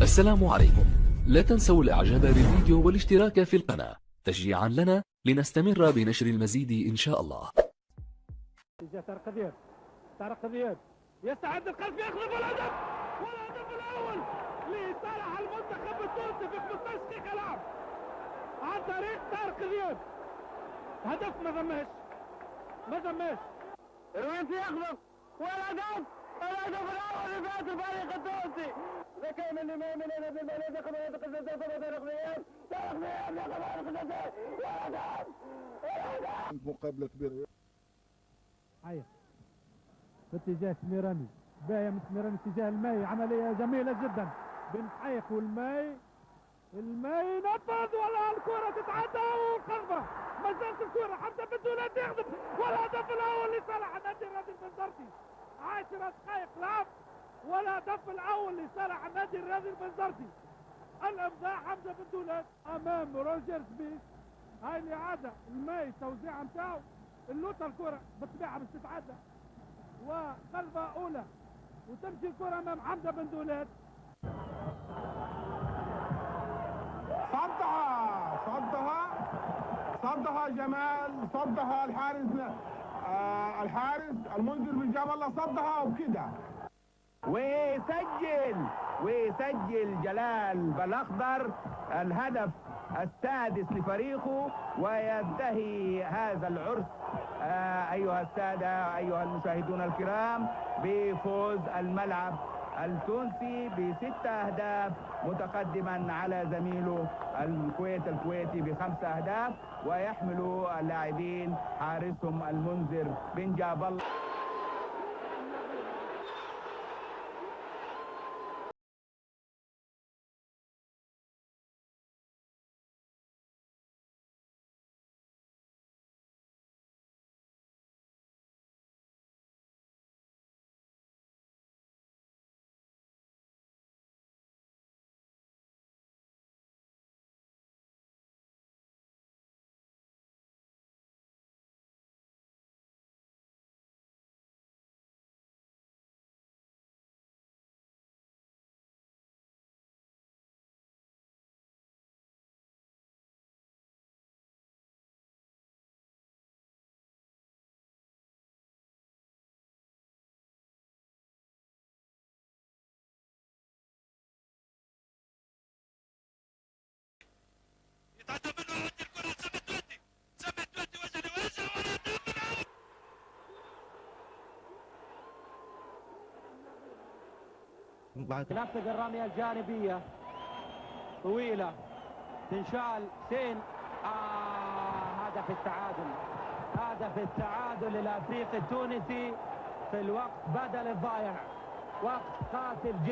السلام عليكم. لا تنسوا الاعجاب بالفيديو والاشتراك في القناة تشجيعا لنا لنستمر بنشر المزيد ان شاء الله. طارق دياب يستعد القلب يخلف الهدف الاول لصالح المنتخب التونسي في 15 دقيقة لعب عن طريق طارق دياب. هدف ما ذماش روينتي يخلف والهدف الاول لفات الفريق التونسي. كان الامام الذي يدخل طارق دياب والهدف مقابلة كبيرة في اتجاه سميراني، باية من سميراني اتجاه الماي، عملية جميلة جدا بين حيق والماي. الماي نفذ ولا الكرة تتعدى والقذفة ما زالت الكرة حتى بدون تخدم والهدف الأول لصالح النادي الرياضي البنزرتي. 10 دقائق لعب والهدف الأول لصالح النادي الرياضي البنزرتي. الإمضاء حمزة بن دولات أمام روجر سبيس. هاي الإعادة الماي التوزيع نتاعو اللوطة الكرة بالطبيعة مش تتعدى وقلبة أولى وتمشي الكرة أمام حمزة بن دولات. صدها جمال، صدها الحارس المنذر بن جاب الله، صدها وكده. ويسجل جلال بالاخضر الهدف السادس لفريقه وينتهي هذا العرس ايها الساده ايها المشاهدون الكرام بفوز الملعب التونسي ب6 أهداف متقدما على زميله الكويتي ب5 أهداف، ويحمل اللاعبين حارسهم المنذر بن جاب الله. تنفذ الرمية الجانبية طويلة تنشال سين. هدف التعادل للافريقي التونسي في الوقت بدل الضائع. وقت قاتل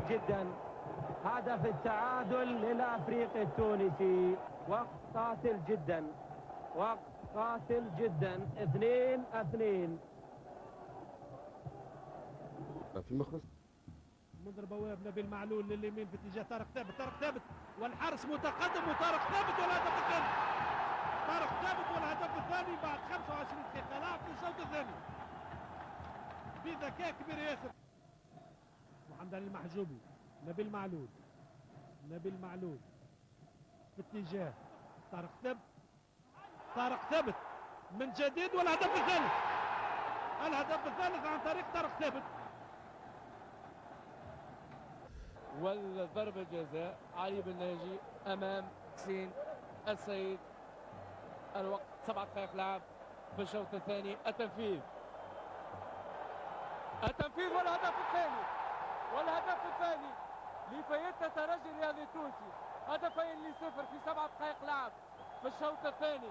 جدا هدف التعادل للافريقي التونسي. وقت قاتل جدا 2-2. في المخرج منذر بواب نبيل معلول لليمين في اتجاه طارق ثابت والحارس متقدم وطارق ثابت والهدف الثاني. بعد 25 دقيقة لعب في الشوط الثاني بذكاء كبير ياسر. محمد علي المحجوبي نبيل معلول في اتجاه طارق ثابت من جديد والهدف الثالث عن طريق طارق ثابت. والضربة جزاء علي بن ناجي أمام حسين السيد. الوقت 7 دقائق لعب في الشوط الثاني. التنفيذ والهدف الثاني لفيتا ترجي الرياضي التونسي. 2-0 في 7 دقائق لعب في الشوط الثاني.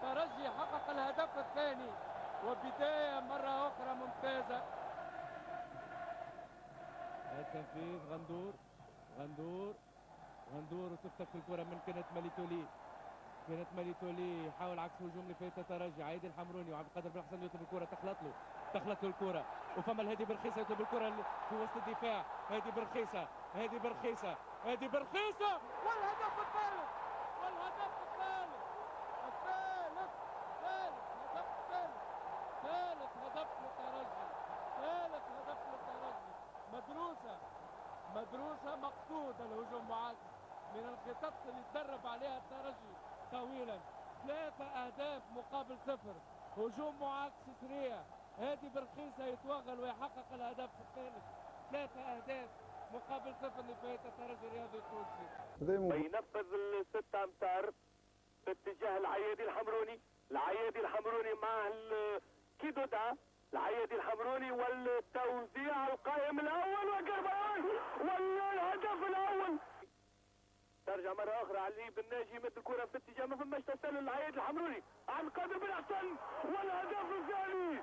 ترجي حقق الهدف الثاني وبداية مرة أخرى ممتازة. التنفيذ غندور وتفتك الكرة من كانت ماليتولي يحاول عكس هجوم لفيتا ترجي. عايد الحمروني وعبد القادر بن حسن يطلب الكرة تخلط له الكرة وفما الهادي برخيصة يطلب الكرة في وسط الدفاع. هادي برخيصة والهدف الثالث ثالث هدف للترجي. مدروسة مدروسة مقصودة الهجوم معاكس من الخطط اللي تدرب عليها الترجي طويلا. 3 أهداف مقابل 0. هجوم معاكس سريع، هادي برخيصة يتوغل ويحقق الهدف الثالث. 3 أهداف مقابل 0 لفريق الترجي الرياضي التونسي. ينفذ ال6 أمتار في اتجاه العيادي الحمروني. العيادي الحمروني مع كيدودا. العيادي الحمروني والتوزيع القائم الأول وقربان والهدف الأول. ترجع مرة أخرى علي بن ناجي يمد الكرة في اتجاه ما فماش تسلل العيادي الحمروني عن قادر بن حسن والهدف الثاني.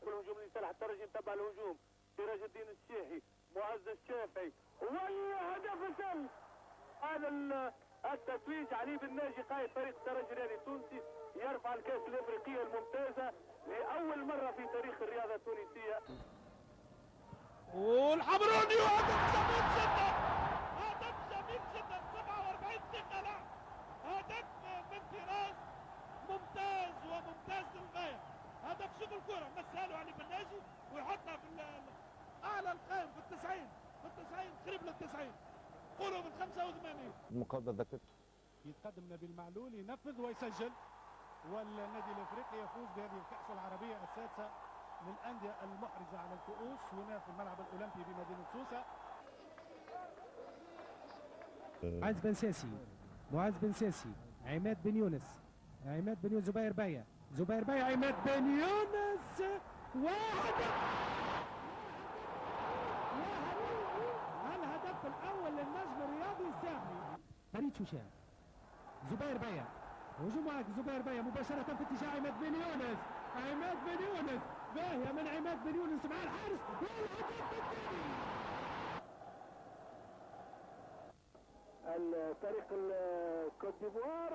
الهجوم لصالح الترجي نتبع الهجوم. سراج الدين الشيحي، معز الشافعي والهدف الثاني. هذا التتويج علي بن ناجي قائد فريق الترجي الرياضي التونسي يرفع الكأس الأفريقية الممتازة لأول مرة في تاريخ الرياضة التونسية. والحمروني وهدف جميل جدا، هدف جميل جدا. 47 دقيقة لعب، هدف بانفراز ممتاز وممتاز للغاية. هدف شوف الكرة مسها له علي بن ناجي ويحطها في أعلى القائم في ال90 قريب لل90 قولوا بال85. المقابلة ذكرت يتقدم نبيل معلول ينفذ ويسجل، والنادي الافريقي يفوز بهذه الكأس العربية السادسة للأندية المحرزة على الكؤوس هنا في الملعب الأولمبي بمدينة سوسة. معز بن ساسي، معز بن ساسي، عماد بن يونس، عماد بن يونس، زبير بيا، زبير بيا، عماد بن يونس، الهدف الأول للنجم الرياضي الساحلي. فريد شوشان، زبير بيا، هجوم معك زبير بيا مباشرة في اتجاه عماد بن يونس، عماد بن يونس، باهية من عماد بن يونس مع الحارس والهدف الثاني. الفريق الكوت ديفوار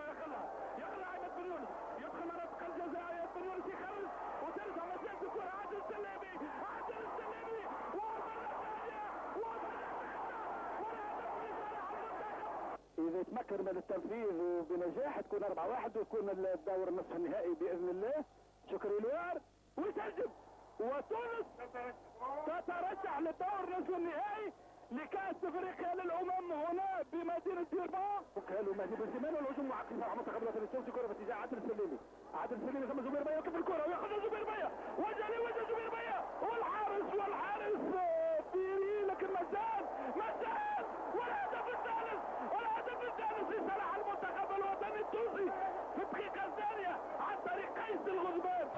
يخلع عماد بن يونس، يدخل منطقة الجزاء عماد بن يونس يخلص وترجع مسيرة الكرة. عادل السلامي، عادل السلامي ومرة ثانية إذا تمكن من التنفيذ وبنجاح تكون 4-1 ويكون الدور النصف النهائي بإذن الله. شكري لوار ويسجل، وتونس تترشح للدور النصف النهائي لكأس افريقيا للامم هنا بمدينة ديربان. وكالو مهدي بن سيمان والهجوم معقد مع منتخب الوطني التونسي. كرة في اتجاه عادل السلامي، عادل السلامي ثم زبير بيا يوقف الكرة وياخذها زبير بيا وجه لوجه زبير بيا والحارس بيري لكن مازال والهدف الثالث لصالح المنتخب الوطني التونسي في الدقيقة الثانية عن طريق قيس الغزبان.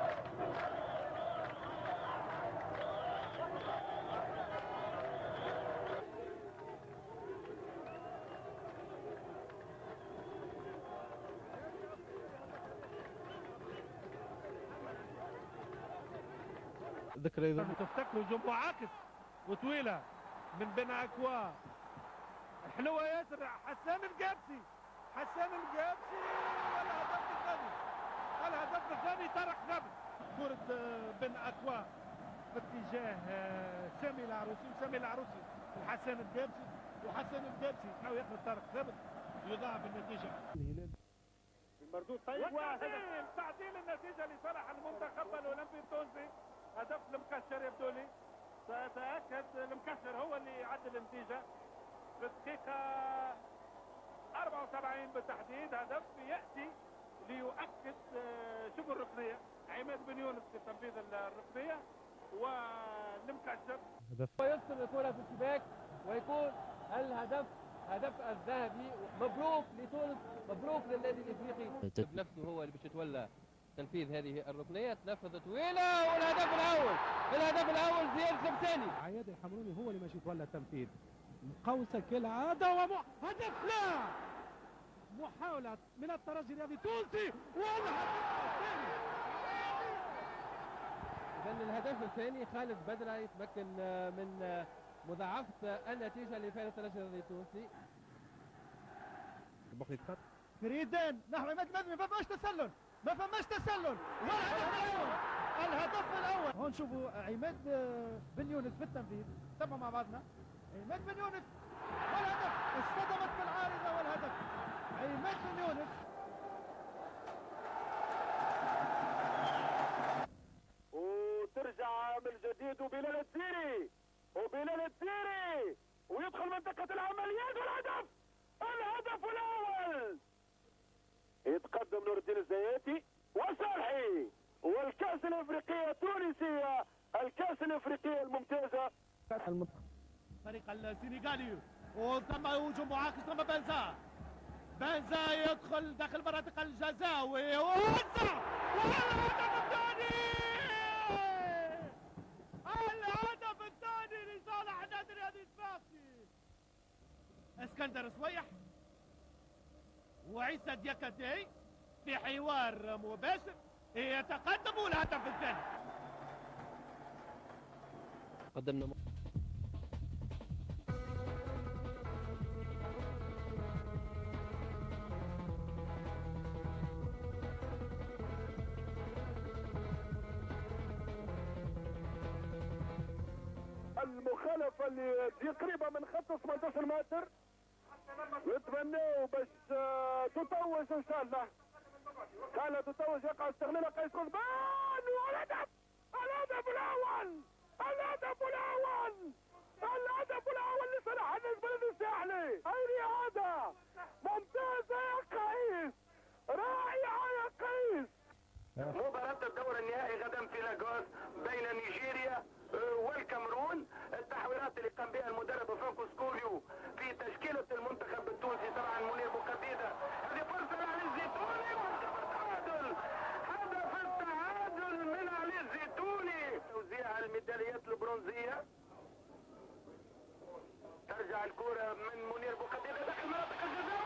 ذكرى إذا تفتكروا هجوم معاكس وطويلة من بن أكوا حلوة ياسر. حسان القابسي والهدف الثاني طارق غابس. كرة بن أكوا في اتجاه سامي العروسي، وسامي العروسي وحسان القابسي، وحسان القابسي يحاول ياخذ طارق غابس يضاعف النتيجة. المردود طيب تعديل النتيجة لصالح المنتخب الأولمبي التونسي. هدف المكشر يبدو لي، سأتأكد المكشر هو اللي يعدل النتيجة في الدقيقة 74 بالتحديد. هدف يأتي ليؤكد شبه الركنية. عماد بن يونس في تنفيذ الركنية والمكشر ويصل الكرة في الشباك ويكون الهدف هدف الذهبي. مبروك لتونس، مبروك للنادي الافريقي بنفسه هو اللي باش يتولى تنفيذ هذه الركنيه. تنفذ طويله والهدف الاول زياد الشمساني. عياد الحمروني هو اللي ماشي يتولى التنفيذ. مقوسه كالعاده هدف لا محاوله من الترجي الرياضي التونسي والهدف الثاني. اذا الهدف الثاني خالد بدره يتمكن من مضاعفه النتيجه لفريق الترجي الرياضي التونسي. فريدين نحو عماد مدني، ما فماش تسلل والهدف الاول. هون شوفوا عماد بن يونس في التنفيذ. تابعوا مع بعضنا. عماد بن يونس والهدف، اصطدمت في العارضه والهدف. عماد بن يونس وترجع من جديد وبلال الديري التيري ويدخل منطقة العمليات والهدف الهدف الأول. يتقدم نور الدين الزياتي وصالحي والكأس الأفريقية التونسية الكأس الأفريقية الممتازة. فريق السنغالي وثم هجوم معاكس ثم بنزا يدخل داخل مناطق الجزاء ويوزع والهدف الثاني الهدف الثاني لصالح نادي الرياضي الصفاقسي. اسكندر صويح وعيسى ديكاتي في حوار مباشر يتقدموا الهدف الثاني. قدمنا المخالفة اللي قريبة من خط 18 متر نتمناو باش تطوش ان شاء الله. قال تطوش يقع استغلال قيس قضبان والهدف الهدف الاول الهدف الاول الهدف الاول لصالح النجم الساحلي. اي رياضة ممتازة يا قيس رائعة يا قيس. مباراة الدور النهائي غدا في لاغوس بين نيجيريا والكاميرون. التحويرات اللي قام بها المدرب فرانكو سكوليو في تشكيلة المنتخب التونسي طبعا منير بوكاديدة. هذه فرصة لعلي الزيتوني والتعادل. هدف التعادل من علي الزيتوني. توزيع الميداليات البرونزية. ترجع الكرة من منير بوكاديدة داخل منطقة الجزاء.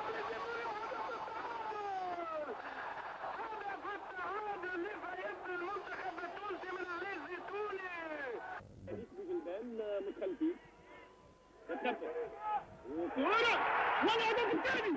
هدف التعادل لفريق المنتخب التونسي من علي الزيتوني. متخلفين وكرة والهدف الثاني